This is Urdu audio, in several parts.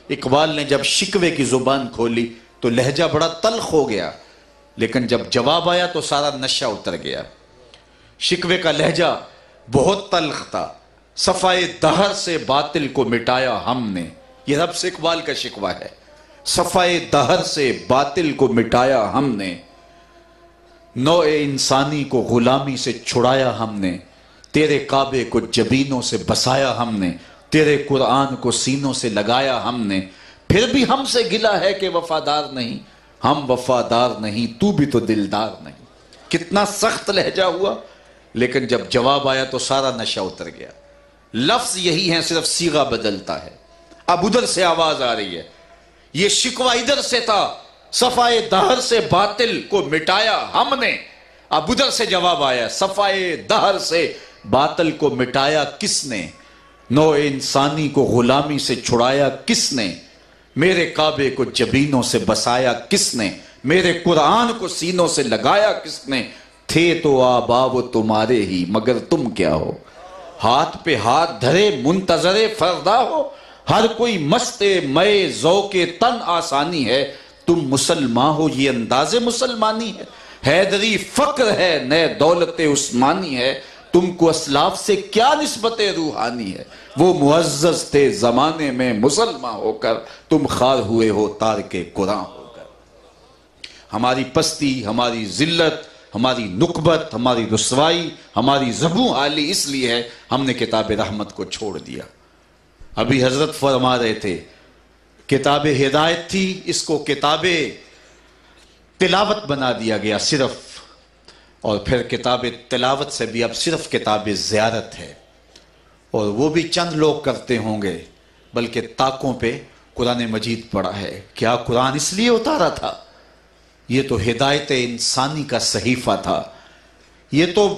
اقبال نے جب شکوے کی زبان کھولی تو لہجہ بڑا تلخ ہو گیا، لیکن جب جواب آیا تو سارا نشہ اتر گیا۔ شکوے کا لہجہ بہت تلخ تھا۔ صفائے دہر سے باطل کو مٹایا ہم نے، یہ رب سے اقبال کا شکوہ ہے۔ صفائے دہر سے باطل کو مٹایا ہم نے، نوع انسانی کو غلامی سے چھڑایا ہم نے، تیرے کعبے کو جبینوں سے بسایا ہم نے، تیرے قرآن کو سینوں سے لگایا ہم نے، پھر بھی ہم سے گلا ہے کہ وفادار نہیں، ہم وفادار نہیں، تو بھی تو دلدار نہیں۔ کتنا سخت لہجہ ہوا، لیکن جب جواب آیا تو سارا نشہ اتر گیا۔ لفظ یہی ہیں، صرف صیغہ بدلتا ہے۔ اب ادھر سے آواز آ رہی ہے، یہ شکوہ ادھر سے تھا، صفائے دہر سے باطل کو مٹایا ہم نے، اب ادھر سے جواب آیا، صفائے دہر سے باطل کو مٹایا کس نے، نوع انسانی کو غلامی سے چھڑایا کس نے، میرے کعبے کو جبینوں سے بسایا کس نے، میرے قرآن کو سینوں سے لگایا کس نے، تھے تو آبا وہ تمہارے ہی مگر تم کیا ہو، ہاتھ پہ ہاتھ دھرے منتظر فردا ہو، ہر کوئی مست مئے ذوق تن آسانی ہے، تم مسلمان ہو یہ انداز مسلمانی ہے، حیدری فقر ہے نئے دولت عثمانی ہے، تم کو اسلاف سے کیا نسبت روحانی ہے، وہ معزز تھے زمانے میں مسلمان ہو کر، تم خار ہوئے ہو تارک قرآن ہو کر۔ ہماری پستی، ہماری ذلت، ہماری نکبت، ہماری رسوائی، ہماری زبوں حالی اس لیے ہے ہم نے کتاب رحمت کو چھوڑ دیا۔ ابھی حضرت فرما رہے تھے کتاب ہدایت تھی، اس کو کتاب تلاوت بنا دیا گیا صرف، اور پھر کتاب تلاوت سے بھی اب صرف کتاب زیارت ہے، اور وہ بھی چند لوگ کرتے ہوں گے، بلکہ طاقوں پہ قرآن مجید پڑھا ہے۔ کیا قرآن اس لیے اتارا تھا؟ یہ تو ہدایت انسانی کا صحیفہ تھا، یہ تو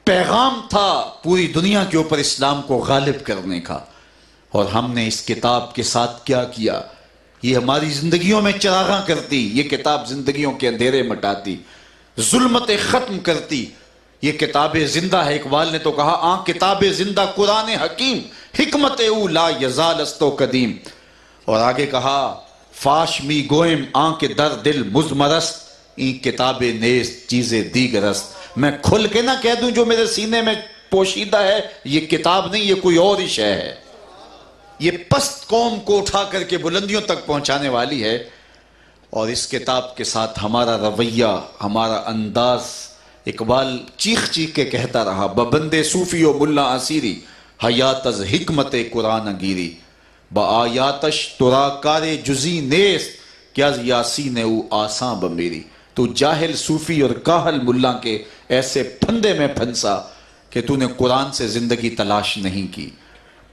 پیغام تھا پوری دنیا کے اوپر اسلام کو غالب کرنے کا، اور ہم نے اس کتاب کے ساتھ کیا کیا؟ یہ ہماری زندگیوں میں چراغاں کرتی، یہ کتاب زندگیوں کے اندھیرے مٹاتی، ظلمت ختم کرتی، یہ کتاب زندہ ہے۔ اقبال نے تو کہا آن کتاب زندہ قرآن حکیم، حکمت او لا یزال است و قدیم، اور آگے کہا فاش می گوئم آن کے در دل مزمرست، این کتاب نیست چیز دیگرست، میں کھل کے نہ کہہ دوں جو میرے سینے میں پوشیدہ ہے یہ کتاب نہیں، یہ کوئی اور ہی شے ہے، یہ پست قوم کو اٹھا کر کے بلندیوں تک پہنچانے والی ہے۔ اور اس کتاب کے ساتھ ہمارا رویہ، ہمارا انداز، اقبال چیخ چیخ کے کہتا رہا ببندے صوفی و ملا اسیری، حیات از حکمت قرآن گیری، با آیاتش ترا کار جزی نیست، کیا یاسین او آساں بمیری۔ تو جاہل صوفی اور کاہل ملا کے ایسے پھندے میں پھنسا کہ تو نے قرآن سے زندگی تلاش نہیں کی،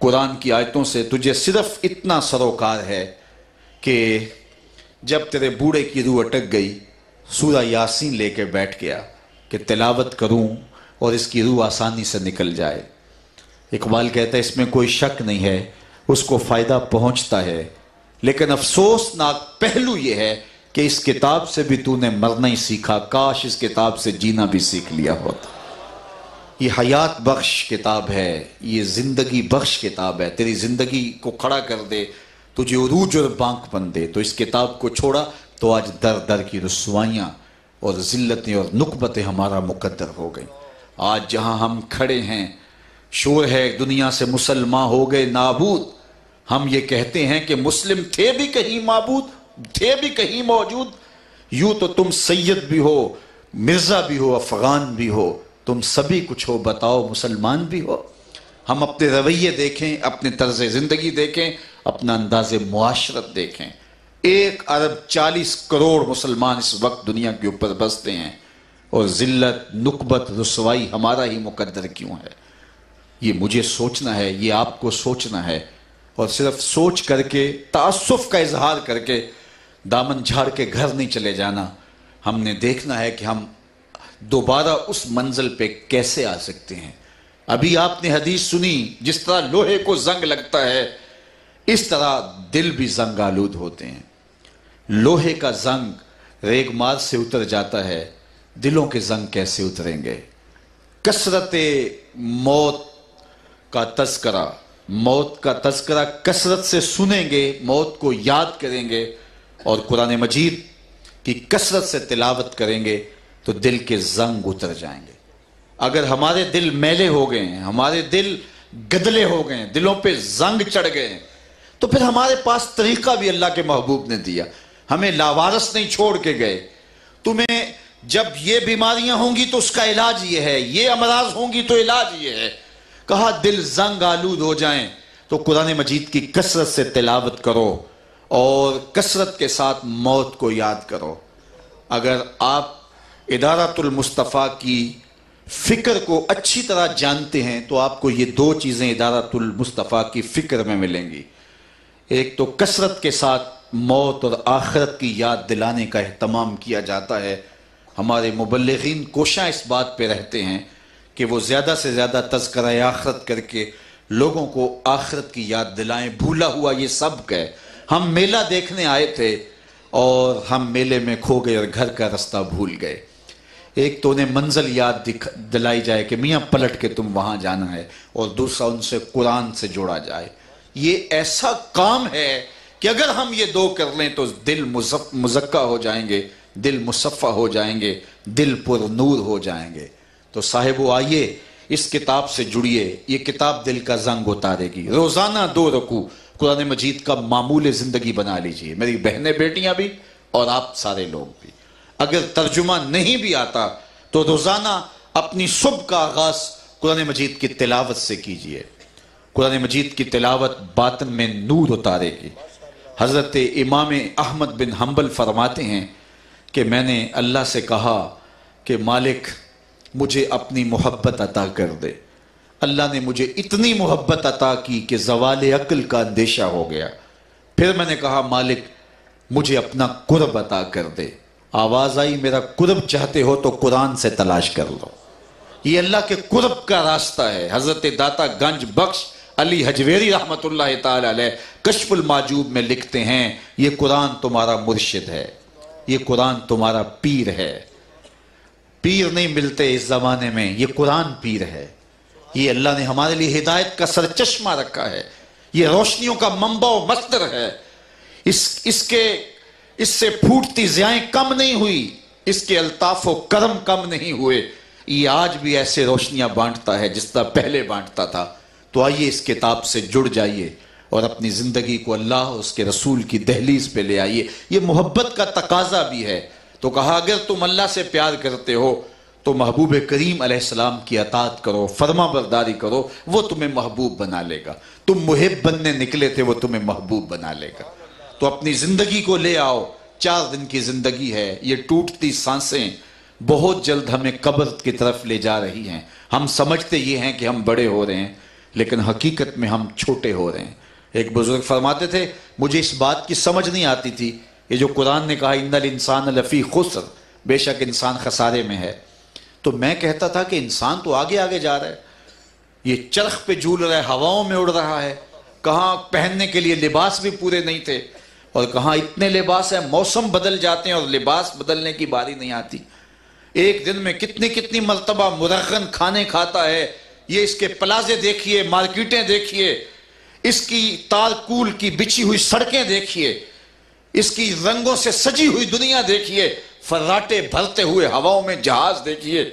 قرآن کی آیتوں سے تجھے صرف اتنا سروکار ہے کہ جب تیرے بوڑھے کی روح اٹک گئی سورہ یاسین لے کے بیٹھ گیا کہ تلاوت کروں اور اس کی روح آسانی سے نکل جائے۔ اقبال کہتا ہے اس میں کوئی شک نہیں ہے، اس کو فائدہ پہنچتا ہے، لیکن افسوسناک پہلو یہ ہے کہ اس کتاب سے بھی تو نے مرنا ہی سیکھا، کاش اس کتاب سے جینا بھی سیکھ لیا ہوتا۔ یہ حیات بخش کتاب ہے، یہ زندگی بخش کتاب ہے، تیری زندگی کو کھڑا کر دے، تجھے عروج اور بانک بن دے۔ تو اس کتاب کو چھوڑا تو آج در در کی رسوائیاں اور ذلتیں اور نکبتیں ہمارا مقدر ہو گئیں۔ آج جہاں ہم کھڑے ہیں شور ہے دنیا سے مسلمان ہو گئے نابود، ہم یہ کہتے ہیں کہ مسلم تھے بھی کہیں معبود، تھے بھی کہیں موجود، یوں تو تم سید بھی ہو، مرزا بھی ہو، افغان بھی ہو، تم سبھی کچھ ہو، بتاؤ مسلمان بھی ہو۔ ہم اپنے رویے دیکھیں، اپنے طرز زندگی دیکھیں، اپنا انداز معاشرت دیکھیں۔ 1.40 ارب مسلمان اس وقت دنیا کے اوپر بستے ہیں، اور ذلت، نکبت، رسوائی ہمارا ہی مقدر کیوں ہے؟ یہ مجھے سوچنا ہے، یہ آپ کو سوچنا ہے، اور صرف سوچ کر کے تأسف کا اظہار کر کے دامن جھاڑ کے گھر نہیں چلے جانا۔ ہم نے دیکھنا ہے کہ ہم دوبارہ اس منزل پہ کیسے آ سکتے ہیں۔ ابھی آپ نے حدیث سنی، جس طرح لوہے کو زنگ لگتا ہے اس طرح دل بھی زنگ آلود ہوتے ہیں۔ لوہے کا زنگ ریگ مار سے اتر جاتا ہے، دلوں کے زنگ کیسے اتریں گے؟ کثرت موت کا تذکرہ موت کا تذکرہ کثرت سے سنیں گے، موت کو یاد کریں گے اور قرآن مجید کی کثرت سے تلاوت کریں گے تو دل کے زنگ اتر جائیں گے۔ اگر ہمارے دل میلے ہو گئے ہیں، ہمارے دل گدلے ہو گئے ہیں، دلوں پہ زنگ چڑھ گئے ہیں، تو پھر ہمارے پاس طریقہ بھی اللہ کے محبوب نے دیا، ہمیں لاوارث نہیں چھوڑ کے گئے۔ تمہیں جب یہ بیماریاں ہوں گی تو اس کا علاج یہ ہے، یہ امراض ہوں گی تو علاج یہ ہے۔ کہا دل زنگ آلود ہو جائیں تو قرآن مجید کی کثرت سے تلاوت کرو اور کثرت کے ساتھ موت کو یاد کرو۔ اگر آپ ادارۃ المصطفیٰ کی فکر کو اچھی طرح جانتے ہیں تو آپ کو یہ دو چیزیں ادارۃ المصطفیٰ کی فکر میں ملیں گی۔ ایک تو کثرت کے ساتھ موت اور آخرت کی یاد دلانے کا اہتمام کیا جاتا ہے۔ ہمارے مبلغین کوشاں اس بات پہ رہتے ہیں کہ وہ زیادہ سے زیادہ تذکرہ آخرت کر کے لوگوں کو آخرت کی یاد دلائیں۔ بھولا ہوا یہ سبق ہے۔ ہم میلہ دیکھنے آئے تھے اور ہم میلے میں کھو گئے اور گھر کا رستہ بھول گئے۔ ایک تو انہیں منزل یاد دلائی جائے کہ میاں پلٹ کے تم وہاں جانا ہے، اور دوسرا ان سے قرآن سے جوڑا جائے۔ یہ ایسا کام ہے کہ اگر ہم یہ دو کر لیں تو دل مزکہ ہو جائیں گے، دل مصفہ ہو جائیں گے، دل پر نور ہو جائیں گے۔ تو صاحبو آئیے اس کتاب سے جڑیے، یہ کتاب دل کا زنگ اتارے گی۔ روزانہ 2 رکوع قرآن مجید کا معمول زندگی بنا لیجئے، میری بہنیں بیٹیاں بھی اور آپ سارے لوگ بھی۔ اگر ترجمہ نہیں بھی آتا تو روزانہ اپنی صبح کا آغاز قرآن مجید کی تلاوت سے کیجئے۔ قرآن مجید کی تلاوت باطن میں نور اتارے گی۔ حضرت امام احمد بن حنبل فرماتے ہیں کہ میں نے اللہ سے کہا کہ مالک مجھے اپنی محبت عطا کر دے۔ اللہ نے مجھے اتنی محبت عطا کی کہ زوال عقل کا اندیشہ ہو گیا۔ پھر میں نے کہا مالک مجھے اپنا قرب عطا کر دے۔ آواز آئی میرا قرب چاہتے ہو تو قرآن سے تلاش کر لو، یہ اللہ کے قرب کا راستہ ہے۔ حضرت داتا گنج بخش علی حجویری رحمت اللہ تعالی علیہ کشف المعجوب میں لکھتے ہیں یہ قرآن تمہارا مرشد ہے، یہ قرآن تمہارا پیر ہے۔ پیر نہیں ملتے اس زمانے میں، یہ قرآن پیر ہے۔ یہ اللہ نے ہمارے لیے ہدایت کا سرچشمہ رکھا ہے، یہ روشنیوں کا منبع و مصدر ہے۔ اس سے پھوٹتی ضیائیں کم نہیں ہوئی، اس کے الطاف و کرم کم نہیں ہوئے۔ یہ آج بھی ایسے روشنیاں بانٹتا ہے جس طرح پہلے بانٹتا تھا۔ تو آئیے اس کتاب سے جڑ جائیے اور اپنی زندگی کو اللہ اور اس کے رسول کی دہلیز پہ لے آئیے۔ یہ محبت کا تقاضا بھی ہے۔ تو کہا اگر تم اللہ سے پیار کرتے ہو تو محبوب کریم علیہ السلام کی اطاعت کرو، فرما برداری کرو، وہ تمہیں محبوب بنا لے گا۔ تم محب بننے نکلے تھے، وہ تمہیں محبوب بنا لے گا۔ تو اپنی زندگی کو لے آؤ۔ 4 دن کی زندگی ہے، یہ ٹوٹتی سانسیں بہت جلد ہمیں قبر کی طرف لے جا رہی ہیں۔ ہم سمجھتے یہ ہیں کہ ہم بڑے ہو رہے ہیں، لیکن حقیقت میں ہم چھوٹے ہو رہے ہیں۔ ایک بزرگ فرماتے تھے مجھے اس بات کی سمجھ نہیں آتی تھی، یہ جو قرآن نے کہا ان الانسان لفی خسر، بے شک انسان خسارے میں ہے، تو میں کہتا تھا کہ انسان تو آگے آگے جا رہا ہے، یہ چرخ پہ جھول رہا ہے، ہواؤں میں اڑ رہا ہے۔ کہاں پہننے کے لیے لباس بھی پورے نہیں تھے، اور کہاں اتنے لباس ہیں، موسم بدل جاتے ہیں اور لباس بدلنے کی باری نہیں آتی۔ ایک دن میں کتنی مرتبہ مرغن کھانے کھاتا ہے۔ یہ اس کے پلازے دیکھیے، مارکیٹیں دیکھیے، اس کی تارکول کی بچھی ہوئی سڑکیں دیکھیے، اس کی رنگوں سے سجی ہوئی دنیا دیکھیے، فراٹے بھرتے ہوئے ہواؤں میں جہاز دیکھیے،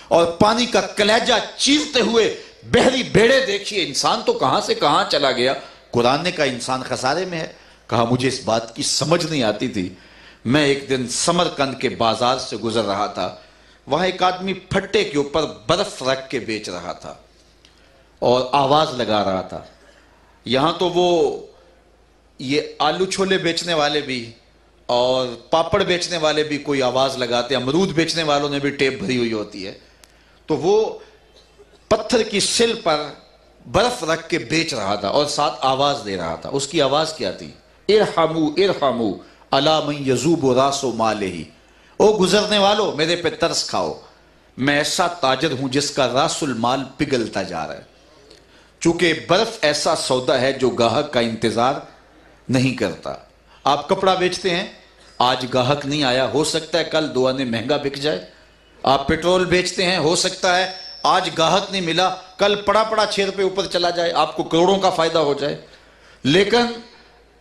اور پانی کا کلیجہ چیرتے ہوئے بحری بیڑے دیکھیے۔ انسان تو کہاں سے کہاں چلا گیا۔ قرآن نے کہا انسان خسارے میں ہے۔ کہا مجھے اس بات کی سمجھ نہیں آتی تھی۔ میں ایک دن سمرقند کے بازار سے گزر رہا تھا، وہاں ایک آدمی پھٹے کے اوپر برف رکھ کے بیچ رہا تھا اور آواز لگا رہا تھا۔ یہاں تو وہ یہ آلو چھولے بیچنے والے بھی اور پاپڑ بیچنے والے بھی کوئی آواز لگاتے ہیں، امرود بیچنے والوں نے بھی ٹیپ بھری ہوئی ہوتی ہے۔ تو وہ پتھر کی سل پر برف رکھ کے بیچ رہا تھا اور ساتھ آواز دے رہا تھا۔ اس کی آواز کیا تھی؟ ارحمو ارحمو الا من یذوب راس مالہ، او گزرنے والو میرے پہ ترس کھاؤ، میں ایسا تاجر ہوں جس کا راس المال پگھلتا جا رہا ہے۔ چونکہ برف ایسا سودا ہے جو گاہک کا انتظار نہیں کرتا۔ آپ کپڑا بیچتے ہیں، آج گاہک نہیں آیا، ہو سکتا ہے کل 2 آنے مہنگا بک جائے۔ آپ پیٹرول بیچتے ہیں، ہو سکتا ہے آج گاہک نہیں ملا، کل پڑا پڑا 6 روپے اوپر چلا جائے، آپ کو کروڑوں کا فائدہ ہو جائے۔ لیکن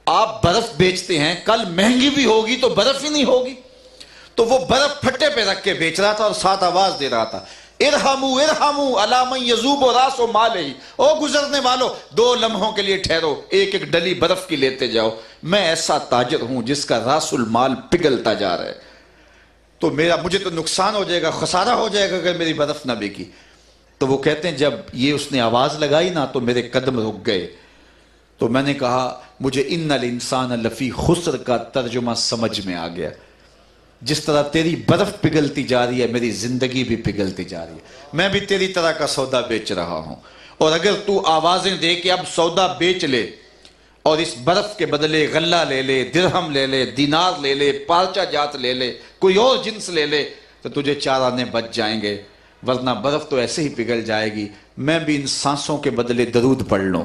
آپ برف بیچتے ہیں، کل مہنگی بھی ہوگی تو برف ہی نہیں ہوگی۔ تو وہ برف پھٹے پہ رکھ کے بیچ رہا تھا اور ساتھ آواز دے رہا تھا، ارحمو ارحمو علی من یذوب راس مالہ، او گزرنے والو 2 لمحوں کے لیے ٹھہرو، ایک ڈلی برف کی لیتے جاؤ، میں ایسا تاجر ہوں جس کا راس المال پگھلتا جا رہا ہے، تو مجھے تو نقصان ہو جائے گا، خسارہ ہو جائے گا اگر میری برف نہ بکی۔ تو وہ کہتے ہیں جب یہ اس نے آواز لگائی نا تو میرے قدم رک گئے، تو میں نے کہا مجھے ان الانسان لفی خسر کا ترجمہ سمجھ میں آ گیا۔ جس طرح تیری برف پگھلتی جا رہی ہے، میری زندگی بھی پگھلتی جا رہی ہے، میں بھی تیری طرح کا سودا بیچ رہا ہوں، اور اگر تو آوازیں دے کہ اب سودا بیچ لے اور اس برف کے بدلے غلہ لے لے، درہم لے لے، دینار لے لے، پارچہ جات لے لے، کوئی اور جنس لے لے، تو تجھے 4 آنے بچ جائیں گے، ورنہ برف تو ایسے ہی پگھل جائے گی۔ میں بھی ان سانسوں کے بدلے درود پڑھ لوں،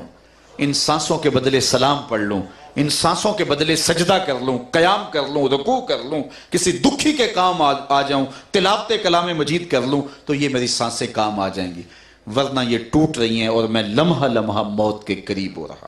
ان سانسوں کے بدلے سلام پڑھ لوں، ان سانسوں کے بدلے سجدہ کر لوں، قیام کر لوں، رکوع کر لوں، کسی دکھی کے کام آ جاؤں، تلاوت کلام مجید کر لوں، تو یہ میری سانسیں کام آ جائیں گی، ورنہ یہ ٹوٹ رہی ہیں اور میں لمحہ لمحہ موت کے قریب ہو رہا۔